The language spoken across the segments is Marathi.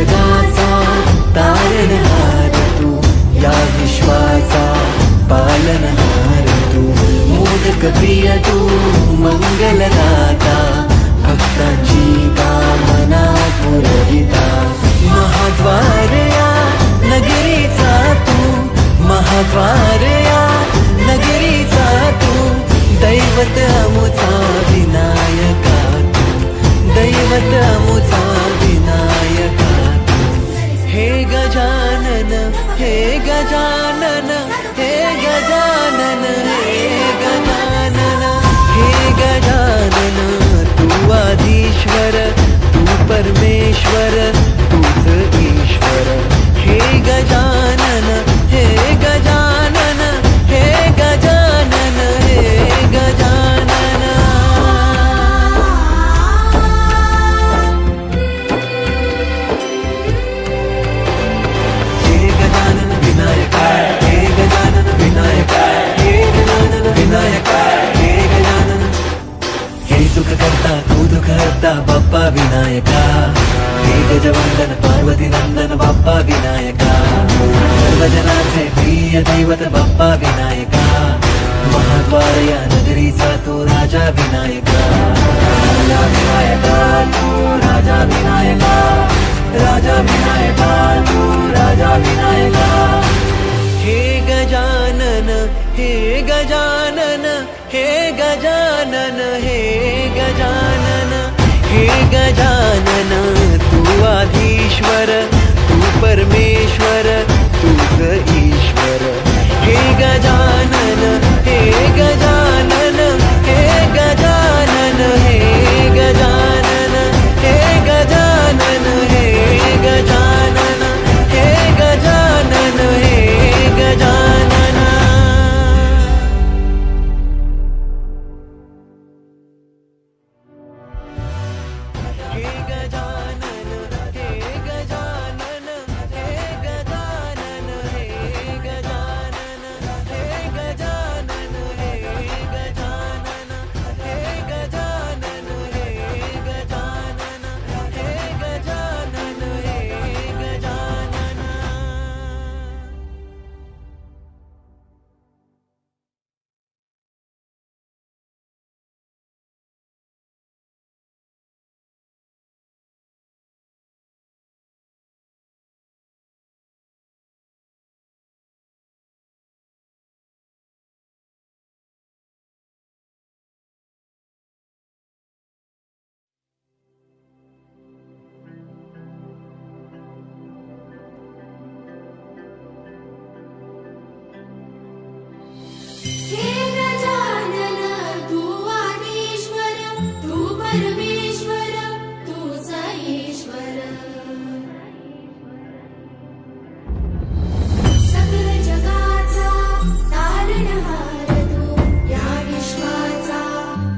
जगाचा तारणहार तू, या विश्वाचा पालनहार तू, मोदक प्रिय तू, मंगलदाता, भक्तांची कामना पुरविता, महाद्वार या नगरीचा तू, महाद्वार या नगरीचा तू, दैवत अमुचा विनायका तू, दैवत अमुचा विनायका तू, हे गजानन, हे गजानन, हे गजानन, हे गजानन, हे गजानन, तू आदिश्वर, तू परमेश्वर, तूच ईश्वर, हे गजानन, हे गजानन, हे गजानन, हे गजानन. हे गजानन विनायका, हे गजानन विनायका, हे गजानन विनायका, हे गजानन. हे सुख करता तू दुःख हरता बाप्पा विनायका, हे गजवंदन पार्वती नंदन बाप्पा विनायका, सर्वजनांचे प्रिय दैवत बाप्पा विनायका, महाद्वार या नगरीचा तू राजा विनायका, राजा विनायका तू राजा विनायका, राजा विनायका तू राजा विनायका. हे गजानन, हे गजानन, हे गजानन, हे गजानन, हे गजानन, तू आधीश्वर, तू परमेश्वर, तूच ईश्वर, हे गजानन, हे गजानन, हे गजानन, हे गजानन, हे गजानन, हे गजानन, हे गजानन, हे गजानन. हे गजानन, हे गजानन, हे गजानन, हे गजानन, हे गजानन, हे गजानन, हे गजानन, हे गजानन, हे गजानन, हे गजानन. हे गजानन, तू आदिश्वर, तू परमेश्वर, तूच ईश्वर, सकल जगाचा तारणहार तू, या विश्वाचा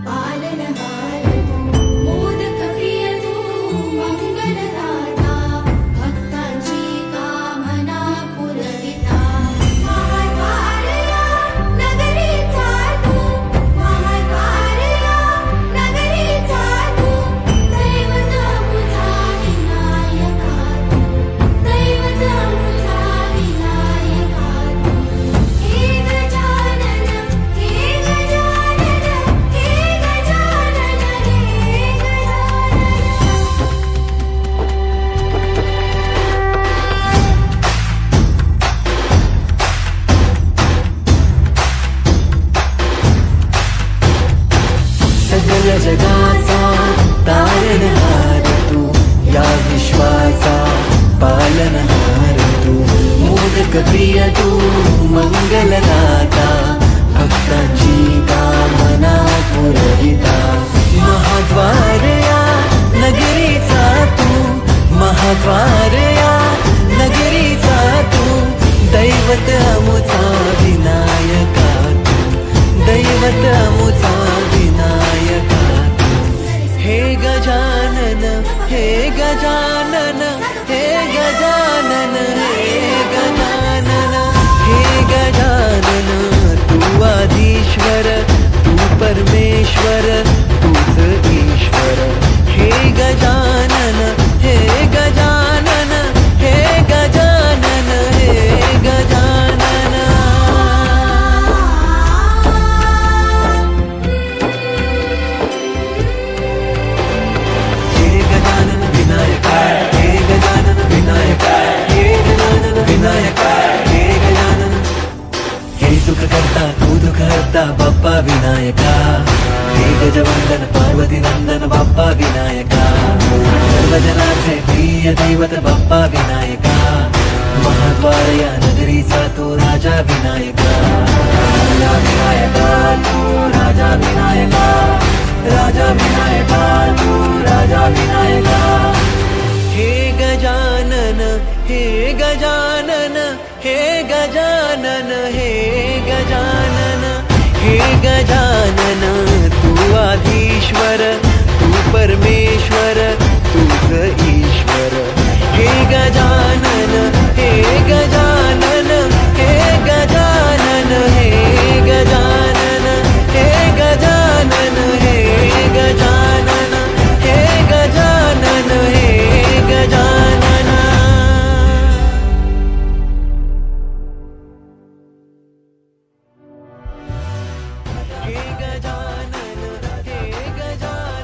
पालनहार तू, मोदक प्रिय तू, मंगलदाता, भक्तांची कामना पुरविता, महाद्वार या नगरीचा तू, महाद्वार या नगरीचा तू, दैवत अमुचा विनायका तू, दैवत अमुचा विनायका तू, हे गजानन, हे गजानन, हे गजानन, हे सकल जगाचा तारणहार तू, या विश्वाचा पालनहार तू, मोदक प्रिय तू, मंगलदाता, भक्तांची कामना पुरविता, महाद्वार या नगरीचा तू, महाद्वार या नगरीचा तू, दैवत अमुचा विनायका तू, दैवत अमुचा विनायका तू. हे गजानन, हे गजानन, हे गजानन, हे गजानन, हे गजानन, तू आदिश्वर, तू परमेश्वर, तूच ईश्वर, हे गजानन, हे गजानन, गजवंदन पार्वती नंदन बाप्पा विनायका सर्वजनाचे प्रिय दैवत बाप्पा विनायका महाद्वार या नगरीचा तो राजा विनायका राजा विनायका तू राजा विनायका राजा विनायका तू राजा विनायका हे गजानन हे गजानन हे गजानन हे गजानन हे गजानन तू आधीश्वर तू परमेश्वर तूच ईश्वर हे गजानन हे गजानन हे गजानन हे गजानन हे गजानन हे गजानन हे गजानन हे गजानन हे गजानन हे गजानन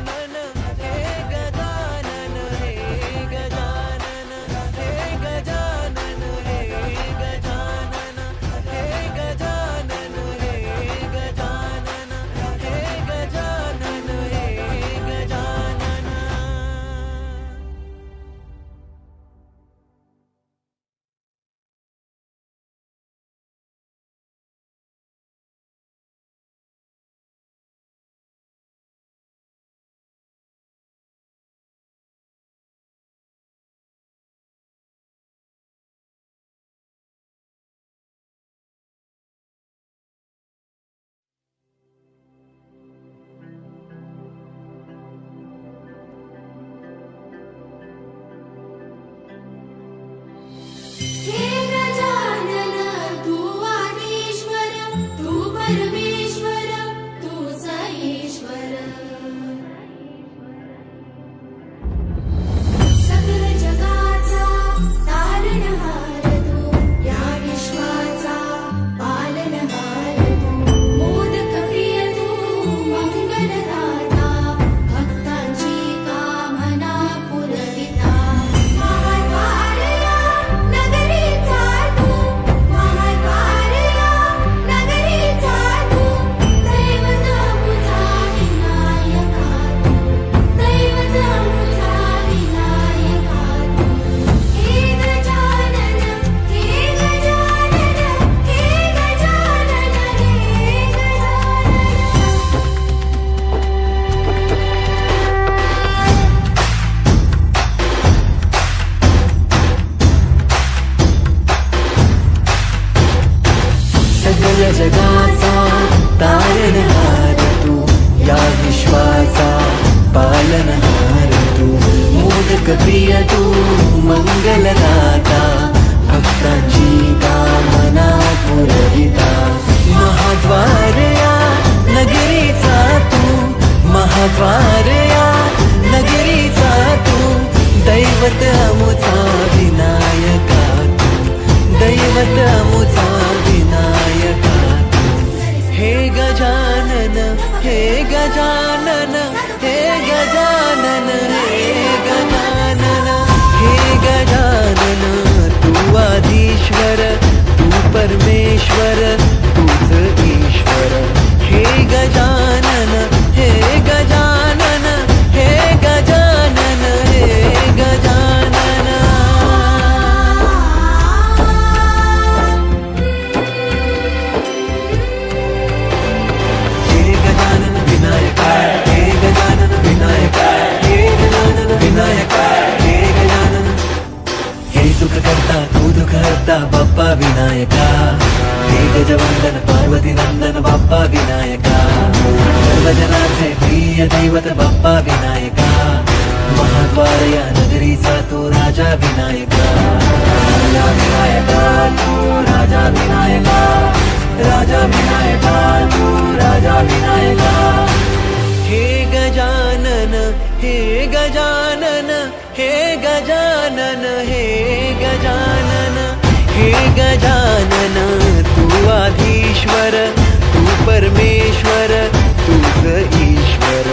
हे गजानन हे गजानन हे गजानन हे गजानन हे गजानन हे गजानन हे गजानन हे गजानन हे गजानन तू आदिश्वर तू परमेश्वर तूच ईश्वर सकल जगाचा तारणहार तू या विश्वाचा पालनहार तू मोदक प्रिय तू मंगलदाता भक्तांची कामना पुरविता महाद्वार या नगरीचा तू महाद्वार या नगरीचा तू दैवत मुझा विनायका तू दैवत मुझा विनायका तू हे गजानन हे गजानन हे गजानन हे गजानन सकल जगाचा तारणहार तू या विश्वाचा पालनहार तू मोदक प्रिय तू मंगलदाता भक्तांची कामना पुरविता महाद्वार या नगरीचा तू महाद्वार या नगरीचा तू दैवत अमुचा विनायका तू दैवत अमुचा विनायका तू हे गजानन हे गजानन हे गजानन हे गजानन हे गजानन तू आधीश्वर तू परमेश्वर तूच ईश्वर हे गजानन हे गजानन हे गजानन हे गजानन हे गजानन विनायका हे गजानन विनायका हे गजानन विनायका हे गजानन हे सुख करता तू दुःख हरता बाप्पा विनायका हे गजवंदन पार्वती नंदन बाप्पा विनायका सर्वजनाचे प्रिय दैवत बाप्पा विनायका महाद्वार या नगरीचा तो राजा विनायका राजा विनायका तू राजा विनायका राजा विनायका तू राजा विनायका हे गजानन हे गजानन हे गजानन हे गजानन हे गजानन तू आधीश्वर तू परमेश्वर तूच ईश्वर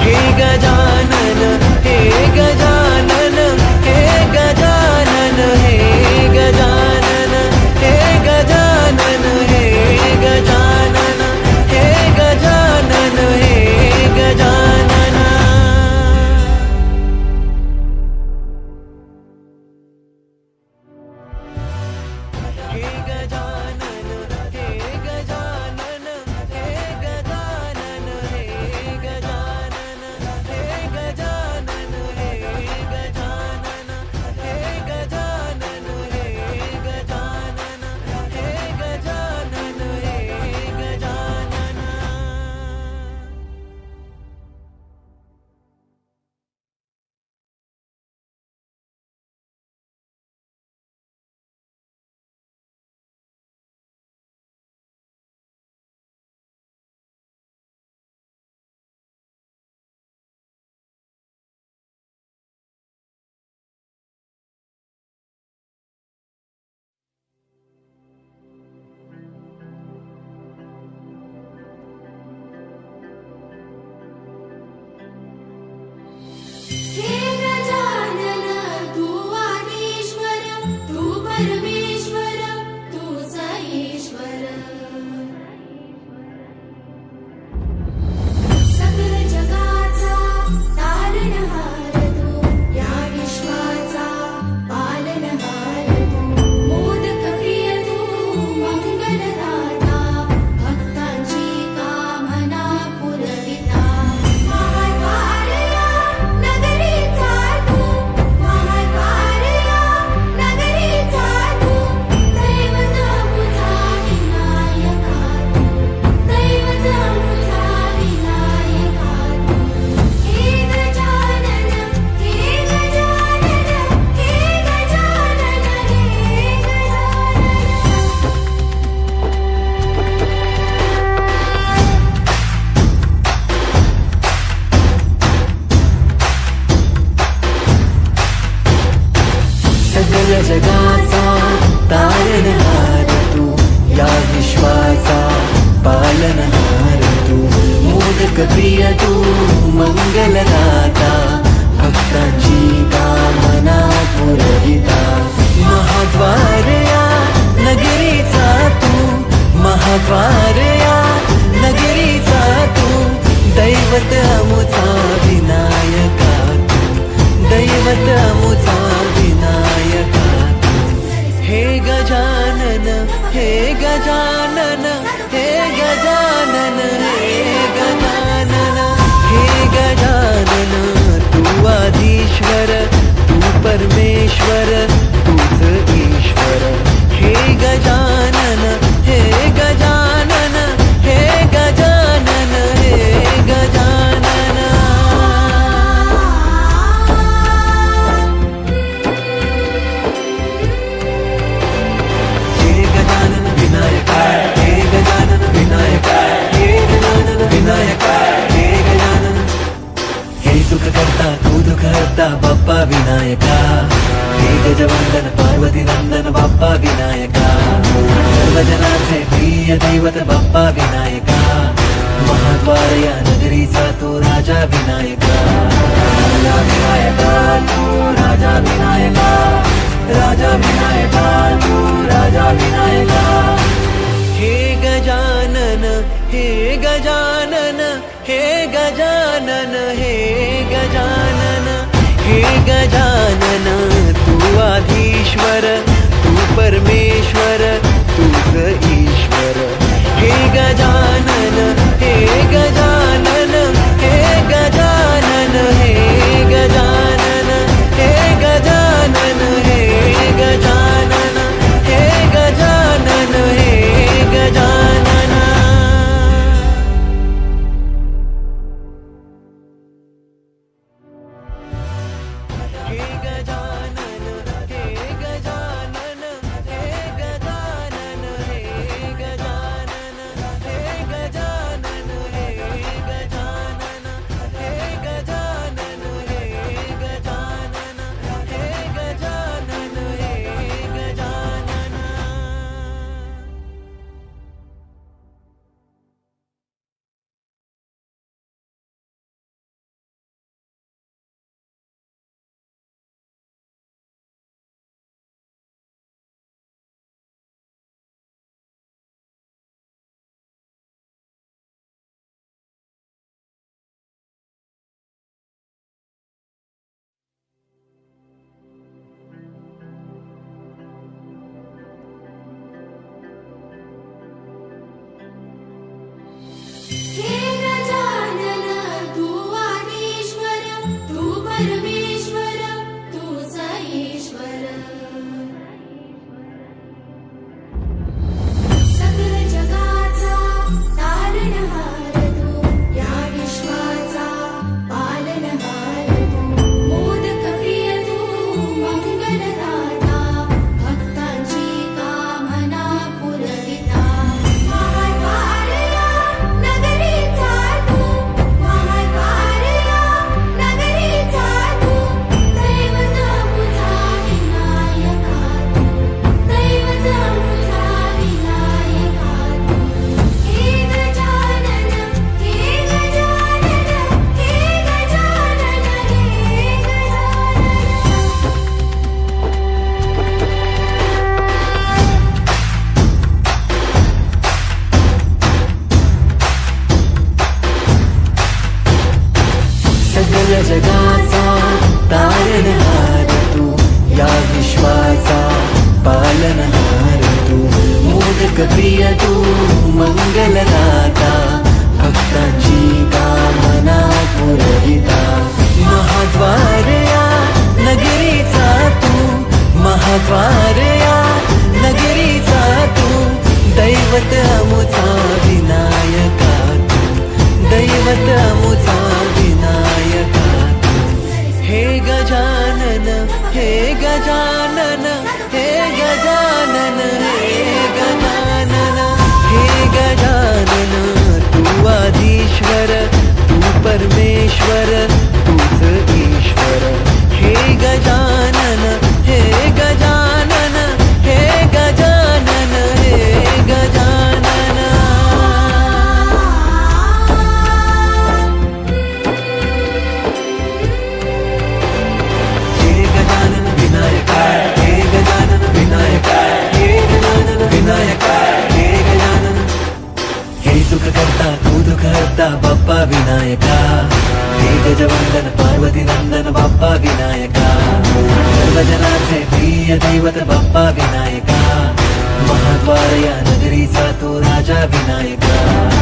हे गजानन हे गजानन हे गजानन हे गजानन हे गजानन हे गजानन हे गजानन हे गजानन तारणहार तू, या विश्वाचा पालनहार तू, मोदक प्रिय तू, मंगलदाता, भक्तांची कामना पुरविता, महाद्वार या नगरीचा तू, महाद्वार या नगरीचा तू, दैवत अमुचा विनायका तू, दैवत अमुचा विनायका तू, हे गजानन, हे गजानन, हे गजानन, हे गजानन, हे गजानन, तू आधीश्वर, तू परमेश्वर, तूच ईश्वर, हे गजानन, हे गजानन, हे गजानन, हे गजानन. हे गजानन विनायका, हे गजानन विनायका, हे गजानन विनायका, हे गजानन. हे सुख करता तू दुःख हरता बाप्पा विनायका, हे गजवंदन पार्वती नंदन बाप्पा विनायका, सर्वजनांचे प्रिय दैवत बाप्पा विनायका, महाद्वार या नगरीचा तू राजा विनायका, राजा विनायका तू राजा विनायका, राजा विनायका तू राजा विनायका. हे गजानन, हे गजानन, हे गजानन, हे गजानन, हे गजानन, तू आधीश्वर, तू परमेश्वर, तूच ईश्वर, हे गजानन, हे गजानन, हे गजानन, हे गजानन, हे गजानन, हे गजानन, हे गजानन, हे गजानन. हे गजानन, हे गजानन, हे गजानन, हे गजानन, हे गजानन, हे गजानन, हे गजानन, हे गजानन, हे गजानन, हे गजानन. हे गजानन, तू आधीश्वर, तू परमेश्वर, तूच ईश्वर, सकल जगाचा तारणहार तू, या विश्वाचा पालनहार तू, मोदक प्रिय तू, मंगलदाता, भक्तांची कामना पुरविता, महाद्वार या नगरीचा तू, महाद्वार या नगरीचा तू, दैवत अमुचा विनायका तू, दैवत अमुचा विनायका तू, हे गजानन, हे गजानन, हे गजानन, हे गजानन. सकल जगाचा तारणहार तू, या विश्वाचा पालनहार तू, मोदक प्रिय तू, मंगलदाता, भक्तांची कामना पुरविता, महाद्वार या नगरीचा तू, महाद्वार या नगरीचा तू, दैवत अमुचा विनायका तू, दैवत अमुचा विनायका तू. हे गजानन, हे गजानन, हे गजानन, हे गजानन, हे गजानन, तू आधीश्वर, तू परमेश्वर, तूच ईश्वर, हे गजानन, हे गजानन, हे गजानन. विघ्नहर्ता बाप्पा विनायका, हे गजवंदन पार्वती नंदन बाप्पा विनायका, सर्वजनांचे प्रिय दैवत बाप्पा विनायका, महाद्वार या नगरीचा तो राजा विनायका.